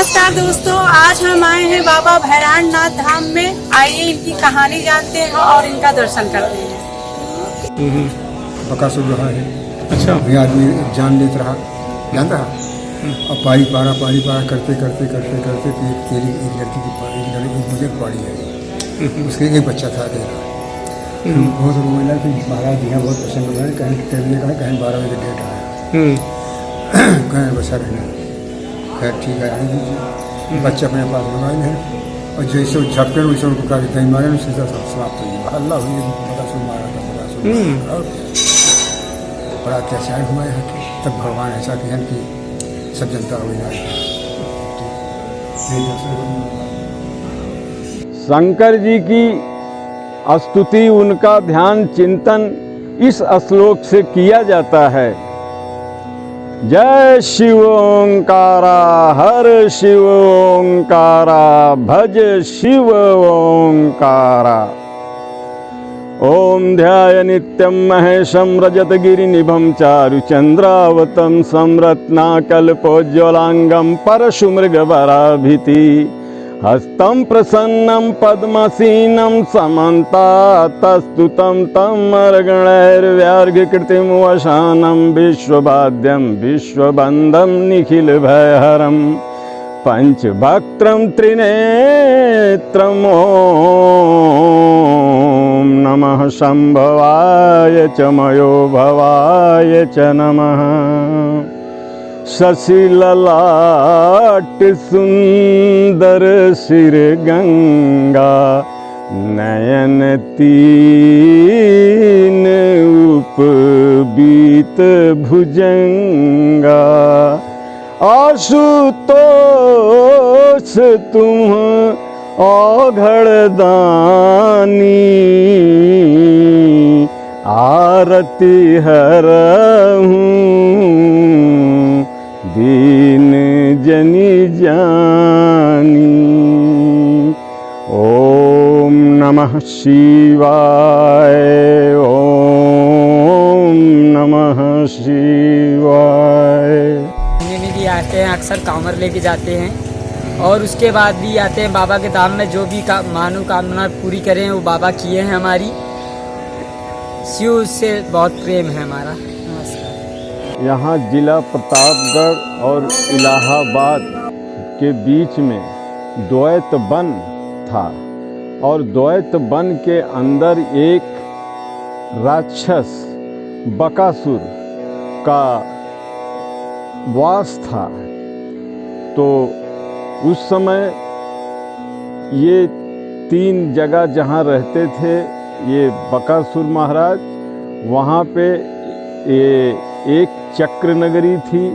नमस्कार दोस्तों, आज हम आए हैं बाबा भैरवनाथ धाम में। आइए इनकी कहानी जानते हैं और इनका दर्शन करते हैं। बकासुर रहा है। अच्छा। ये आदमी जान लेता रहा, जानता रहा और पारी पारा करते करते करते करते तो एक तेरी एक लड़की की मुझे पाड़ी है। उसके एक बच्चा था तेरा। बहुत रोना कि महाराज यहाँ बहुत पसंद हो गए। कहीं तेरे कहा कहीं 12 बजे डेट आया। कहीं बसा रहना। खैर ठीक है, आने दीजिए। बच्चा अपने पास मोबाइल है और जैसे वो झपटे वैसे उनको कहा कि मारे ना सीधा सब समाप्त हो गया। हल्ला हुई, बकासुर मारा था, बकासुर और बड़ा अत्याचार हुआ है। तब भगवान ऐसा कहन कि सब जनता हो जाए। शंकर जी की स्तुति, उनका ध्यान चिंतन इस श्लोक से किया जाता है। जय शिव ओंकारा, हर शिव ओंकारा, भज शिव ओंकारा। ओम ध्याय नित्यं महेशं रजतगिरिनिभं चारुचंद्रावतं संरत्नाकल्पोज्ज्वलांगं परशुमृगवराभिति हस्तं प्रसन्नं पद्मसीनं समन्तातस्तुतं तं अर्गणैर्व्यार्घकृतिं वशानं विश्ववाद्यं विश्वबन्धं निखिलभयहरं पंचभक्त्रं त्रिनेत्रम्। ॐ नमः शंभवाय च मयो भवाय च नमः। शशिललाट सुंदर सिर गंगा, नयन तीन उपबीत भुजंगा। आशुतोष तुम औघड़ दानी, आरती हरहूँ दीन जनी जानी। ओम नमः शिवाय, ओम नमः शिवाय। में भी आते हैं, अक्सर कांवर लेके जाते हैं और उसके बाद भी आते हैं बाबा के धाम में। जो भी मनोकामना पूरी करें वो बाबा किए हैं हमारी। शिव से बहुत प्रेम है हमारा। यहाँ जिला प्रतापगढ़ और इलाहाबाद के बीच में द्वैत वन था और द्वैत वन के अंदर एक राक्षस बकासुर का वास था। तो उस समय ये 3 जगह जहाँ रहते थे ये बकासुर महाराज, वहाँ पे ये एक चक्र नगरी थी,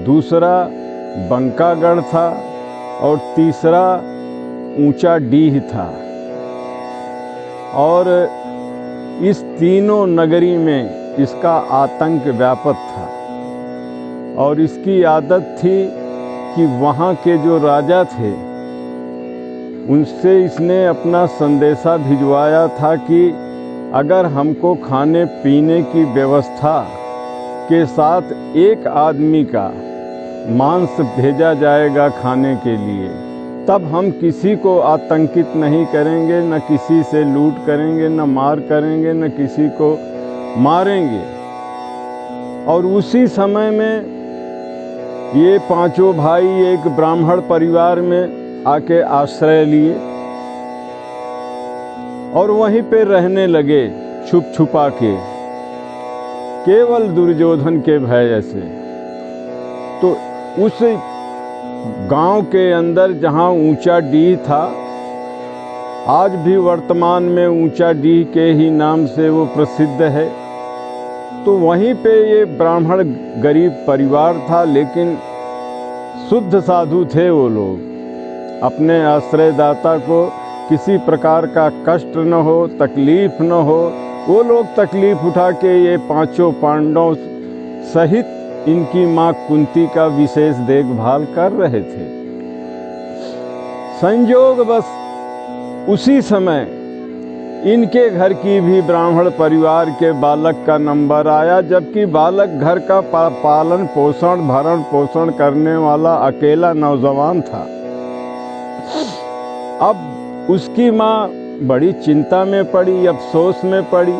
दूसरा बंकागढ़ था और तीसरा ऊंचा डीह था। और इस तीनों नगरी में इसका आतंक व्यापक था और इसकी आदत थी कि वहाँ के जो राजा थे उनसे इसने अपना संदेशा भिजवाया था कि अगर हमको खाने पीने की व्यवस्था के साथ एक आदमी का मांस भेजा जाएगा खाने के लिए, तब हम किसी को आतंकित नहीं करेंगे, न किसी से लूट करेंगे, न मार करेंगे, न किसी को मारेंगे। और उसी समय में ये 5 भाई एक ब्राह्मण परिवार में आके आश्रय लिए और वहीं पे रहने लगे छुप छुपा के, केवल दुर्योधन के भय से। तो उस गांव के अंदर जहां ऊंचा डीह था, आज भी वर्तमान में ऊंचा डीह के ही नाम से वो प्रसिद्ध है, तो वहीं पे ये ब्राह्मण गरीब परिवार था, लेकिन शुद्ध साधु थे वो लोग। अपने आश्रयदाता को किसी प्रकार का कष्ट न हो, तकलीफ न हो, वो लोग तकलीफ उठा के ये 5 पांडवों सहित इनकी माँ कुंती का विशेष देखभाल कर रहे थे। संयोग बस उसी समय इनके घर की भी ब्राह्मण परिवार के बालक का नंबर आया, जबकि बालक घर का पालन पोषण भरण पोषण करने वाला अकेला नौजवान था। अब उसकी माँ बड़ी चिंता में पड़ी, अफसोस में पड़ी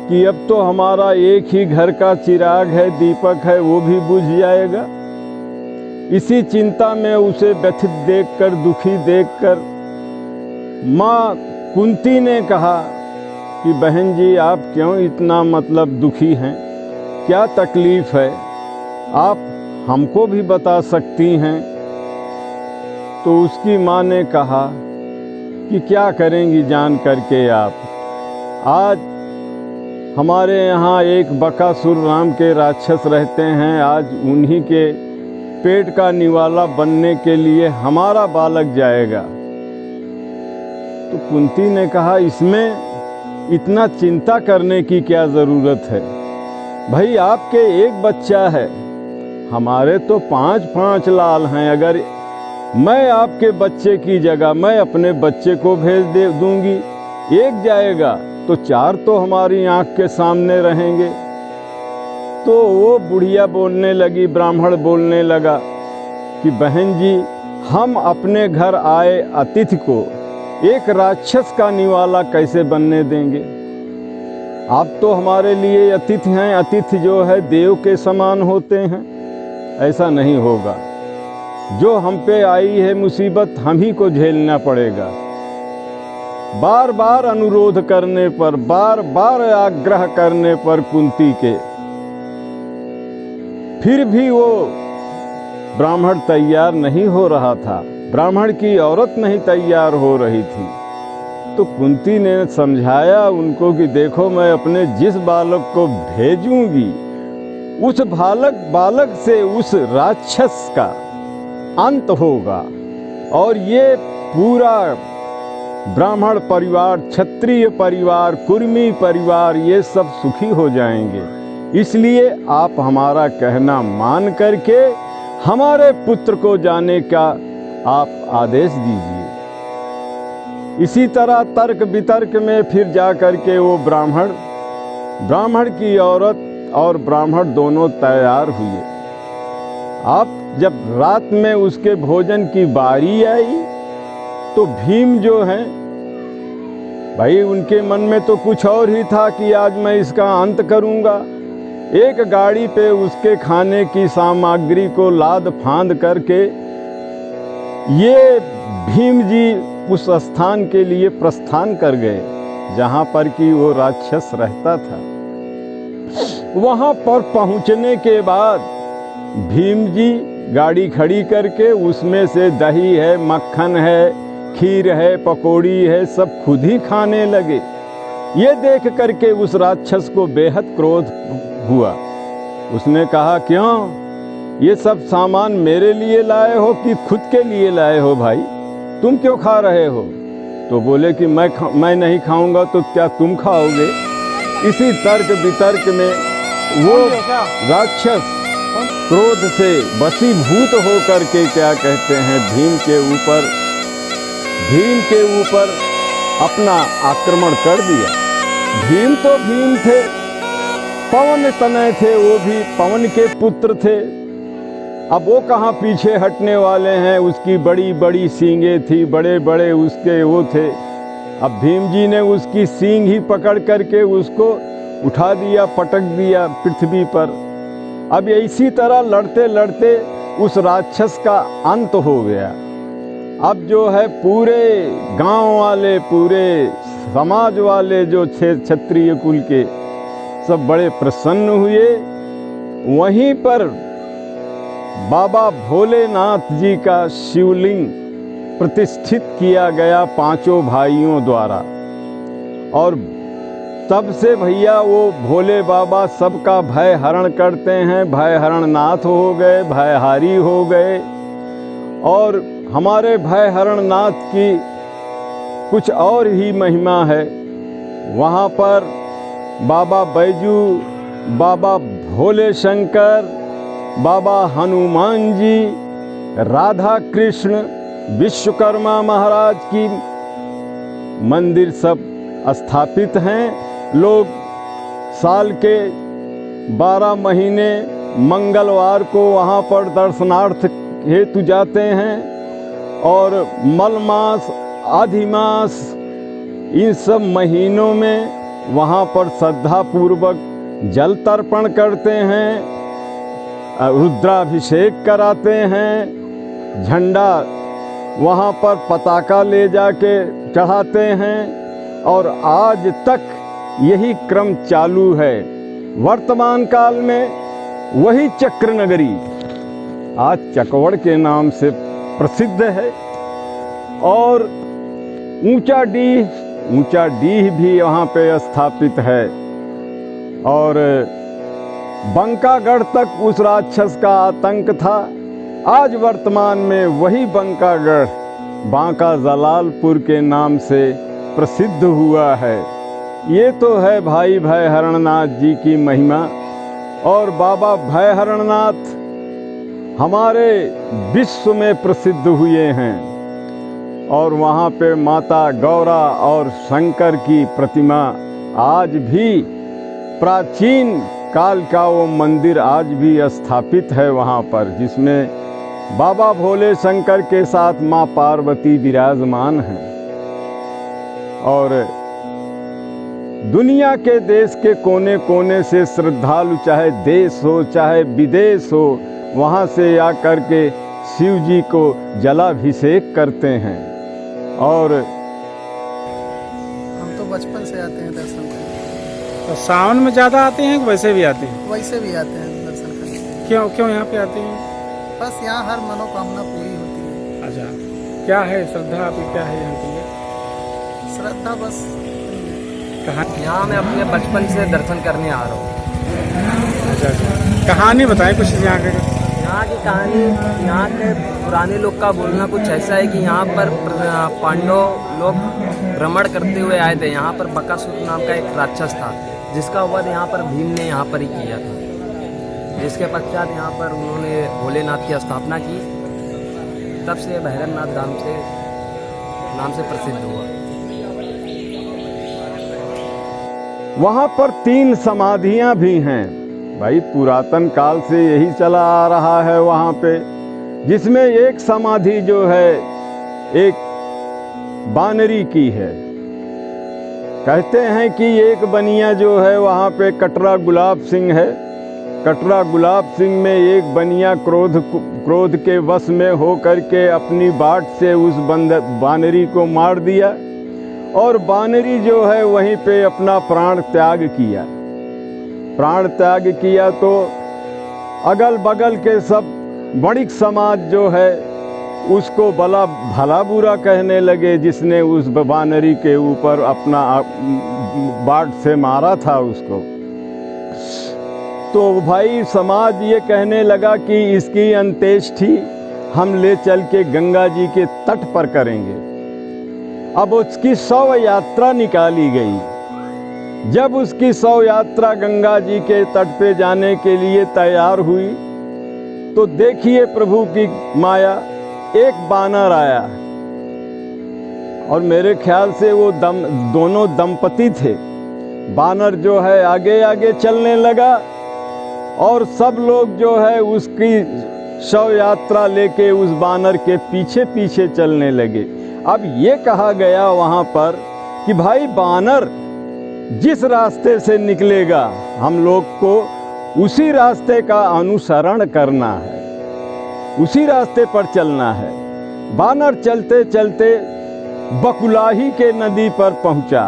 कि अब तो हमारा एक ही घर का चिराग है, दीपक है, वो भी बुझ जाएगा। इसी चिंता में उसे व्यथित देखकर, दुखी देखकर माँ कुंती ने कहा कि बहन जी आप क्यों इतना दुखी हैं, क्या तकलीफ़ है, आप हमको भी बता सकती हैं। तो उसकी माँ ने कहा कि क्या करेंगी जान करके आप, आज हमारे यहाँ एक बकासुर नाम के राक्षस रहते हैं, आज उन्हीं के पेट का निवाला बनने के लिए हमारा बालक जाएगा। तो कुंती ने कहा इसमें इतना चिंता करने की क्या ज़रूरत है, भाई आपके एक बच्चा है, हमारे तो 5-5 लाल हैं। अगर मैं आपके बच्चे की जगह मैं अपने बच्चे को भेज दे दूंगी, एक जाएगा तो 4 तो हमारी आंख के सामने रहेंगे। तो वो बुढ़िया बोलने लगी, ब्राह्मण बोलने लगा कि बहन जी हम अपने घर आए अतिथि को एक राक्षस का निवाला कैसे बनने देंगे। आप तो हमारे लिए अतिथि हैं, अतिथि जो है देव के समान होते हैं, ऐसा नहीं होगा। जो हम पे आई है मुसीबत हम ही को झेलना पड़ेगा। बार बार अनुरोध करने पर, बार बार आग्रह करने पर कुंती के फिर भी वो ब्राह्मण तैयार नहीं हो रहा था, ब्राह्मण की औरत नहीं तैयार हो रही थी। तो कुंती ने समझाया उनको कि देखो मैं अपने जिस बालक को भेजूंगी उस बालक से उस राक्षस का अंत होगा और ये पूरा ब्राह्मण परिवार, क्षत्रिय परिवार, कुर्मी परिवार ये सब सुखी हो जाएंगे। इसलिए आप हमारा कहना मान करके हमारे पुत्र को जाने का आप आदेश दीजिए। इसी तरह तर्क वितर्क में फिर जा कर के वो ब्राह्मण की औरत और ब्राह्मण दोनों तैयार हुए। अब जब रात में उसके भोजन की बारी आई तो भीम जो हैं भाई उनके मन में तो कुछ और ही था कि आज मैं इसका अंत करूंगा। एक गाड़ी पे उसके खाने की सामग्री को लाद फांद करके ये भीम जी उस स्थान के लिए प्रस्थान कर गए जहाँ पर कि वो राक्षस रहता था। वहाँ पर पहुँचने के बाद भीम जी गाड़ी खड़ी करके उसमें से दही है, मक्खन है, खीर है, पकौड़ी है, सब खुद ही खाने लगे। ये देख करके उस राक्षस को बेहद क्रोध हुआ। उसने कहा क्यों ये सब सामान मेरे लिए लाए हो कि खुद के लिए लाए हो भाई, तुम क्यों खा रहे हो। तो बोले कि मैं नहीं खाऊंगा तो क्या तुम खाओगे। इसी तर्क वितर्क में वो राक्षस क्रोध से वशीभूत होकर के क्या कहते हैं भीम के ऊपर अपना आक्रमण कर दिया। भीम तो भीम थे, पवन तनय थे, वो भी पवन के पुत्र थे। अब वो कहाँ पीछे हटने वाले हैं, उसकी बड़ी बड़ी सींगें थी, बड़े बड़े उसके वो थे। अब भीम जी ने उसकी सींग ही पकड़ करके उसको उठा दिया, पटक दिया पृथ्वी पर। अब इसी तरह लड़ते लड़ते उस राक्षस का अंत हो गया। अब जो है पूरे गांव वाले, पूरे समाज वाले जो थे क्षत्रिय कुल के, सब बड़े प्रसन्न हुए। वहीं पर बाबा भोलेनाथ जी का शिवलिंग प्रतिष्ठित किया गया 5 भाइयों द्वारा। और तब से भैया वो भोले बाबा सबका भय हरण करते हैं, भय हरण नाथ हो गए, भयहारी हो गए। और हमारे भय हरण नाथ की कुछ और ही महिमा है। वहाँ पर बाबा बैजू, बाबा भोले शंकर, बाबा हनुमान जी, राधा कृष्ण, विश्वकर्मा महाराज की मंदिर सब स्थापित हैं। लोग साल के 12 महीने मंगलवार को वहाँ पर दर्शनार्थ हेतु जाते हैं और मलमास, अधिमास, इन सब महीनों में वहाँ पर श्रद्धापूर्वक जल तर्पण करते हैं, रुद्राभिषेक कराते हैं, झंडा वहाँ पर पताका ले जाके चढ़ाते हैं और आज तक यही क्रम चालू है। वर्तमान काल में वही चक्र नगरी आज चकवड़ के नाम से प्रसिद्ध है और ऊंचा डीह भी वहाँ पे स्थापित है और बंकागढ़ तक उस राक्षस का आतंक था। आज वर्तमान में वही बंकागढ़ बांका जलालपुर के नाम से प्रसिद्ध हुआ है। ये तो है भाई भयहरणनाथ जी की महिमा और बाबा भयहरणनाथ हमारे विश्व में प्रसिद्ध हुए हैं और वहाँ पे माता गौरा और शंकर की प्रतिमा आज भी प्राचीन काल का वो मंदिर आज भी स्थापित है वहाँ पर, जिसमें बाबा भोले शंकर के साथ माँ पार्वती विराजमान हैं और दुनिया के देश के कोने कोने से श्रद्धालु, चाहे देश हो चाहे विदेश हो, वहाँ से आकर के शिव जी को जलाभिषेक करते हैं। और हम तो बचपन से आते हैं दर्शन करने। तो सावन में ज़्यादा आते हैं कि वैसे भी आते हैं? वैसे भी आते हैं दर्शन करने। क्यों यहाँ पे आते हैं? बस यहाँ हर मनोकामना पूरी होती है। अच्छा, क्या है श्रद्धा आपकी, क्या है यहाँ के लिए श्रद्धा? बस कहाँ? यहाँ मैं अपने बचपन से दर्शन करने आ रहा हूँ। अच्छा, कहानी बताएं कुछ यहाँ के। यहाँ की कहानी, यहाँ के पुराने लोग का बोलना कुछ ऐसा है कि यहाँ पर पांडव लोग भ्रमण करते हुए आए थे। यहाँ पर बकासुर नाम का एक राक्षस था जिसका वध यहाँ पर भीम ने यहाँ पर ही किया था, जिसके पश्चात यहाँ पर उन्होंने भोलेनाथ की स्थापना की। तब से भैरवनाथ नाम से प्रसिद्ध हुआ। वहाँ पर 3 समाधियाँ भी हैं भाई, पुरातन काल से यही चला आ रहा है वहाँ पे, जिसमें एक समाधि जो है एक बानरी की है। कहते हैं कि एक बनिया जो है वहाँ पे कटरा गुलाब सिंह है। कटरा गुलाब सिंह में एक बनिया क्रोध के वश में हो करके अपनी बाट से उस बानरी को मार दिया और बानरी जो है वहीं पे अपना प्राण त्याग किया। तो अगल बगल के सब वणिक समाज जो है उसको भला बुरा कहने लगे, जिसने उस बानरी के ऊपर अपना बाट से मारा था उसको। तो भाई समाज ये कहने लगा कि इसकी अंत्येष्टि हम ले चल के गंगा जी के तट पर करेंगे। अब उसकी शव यात्रा निकाली गई। जब उसकी शव यात्रा गंगा जी के तट पे जाने के लिए तैयार हुई तो देखिए प्रभु की माया, एक बानर आया और मेरे ख्याल से वो दोनों दंपति थे। बानर जो है आगे आगे चलने लगा और सब लोग जो है उसकी शव यात्रा लेके उस बानर के पीछे पीछे चलने लगे। अब ये कहा गया वहाँ पर कि भाई बानर जिस रास्ते से निकलेगा हम लोग को उसी रास्ते का अनुसरण करना है, उसी रास्ते पर चलना है। बानर चलते चलते बकुलाही के नदी पर पहुंचा।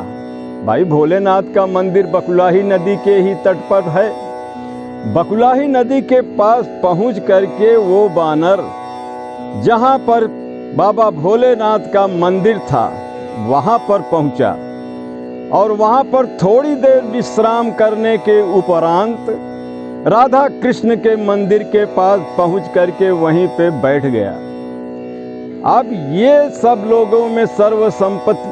भाई भोलेनाथ का मंदिर बकुलाही नदी के ही तट पर है। बकुलाही नदी के पास पहुंच करके वो बानर जहां पर बाबा भोलेनाथ का मंदिर था वहां पर पहुंचा और वहां पर थोड़ी देर विश्राम करने के उपरांत राधा कृष्ण के मंदिर के पास पहुंच करके वहीं पे बैठ गया। अब ये सब लोगों में सर्वसम्मति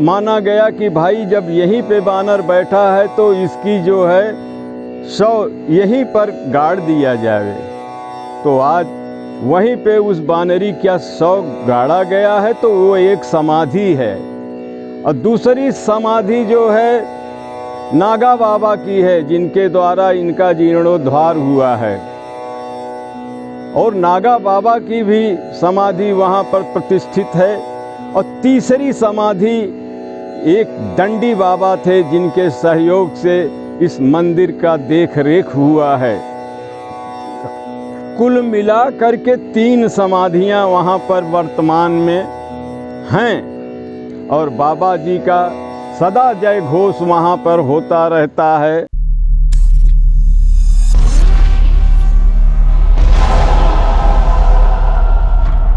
माना गया कि भाई जब यहीं पे बानर बैठा है तो इसकी जो है शव यहीं पर गाड़ दिया जाए। तो आज वहीं पे उस बानरी का शव गाड़ा गया है, तो वो एक समाधि है। और दूसरी समाधि जो है नागा बाबा की है, जिनके द्वारा इनका जीर्णोद्धार हुआ है। और नागा बाबा की भी समाधि वहाँ पर प्रतिष्ठित है। और तीसरी समाधि एक दंडी बाबा थे, जिनके सहयोग से इस मंदिर का देख रेख हुआ है। कुल मिला करके 3 समाधियाँ वहाँ पर वर्तमान में हैं और बाबा जी का सदा जय घोष वहाँ पर होता रहता है।